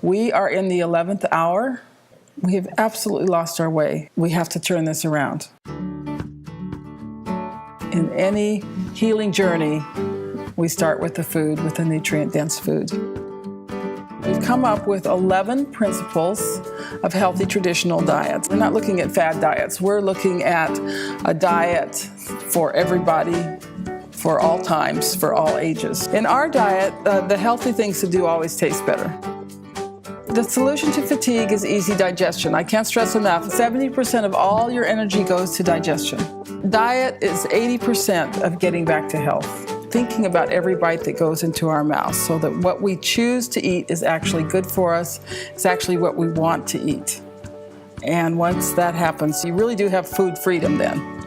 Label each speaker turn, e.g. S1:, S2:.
S1: We are in the 11th hour. We have absolutely lost our way. We have to turn this around. In any healing journey, we start with the food, with a nutrient-dense food. We've come up with 11 principles of healthy traditional diets. We're not looking at fad diets. We're looking at a diet for everybody, for all times, for all ages. In our diet, the healthy things to do always taste better. The solution to fatigue is easy digestion. I can't stress enough, 70% of all your energy goes to digestion. Diet is 80% of getting back to health. Thinking about every bite that goes into our mouth so that what we choose to eat is actually good for us. It's actually what we want to eat. And once that happens, you really do have food freedom then.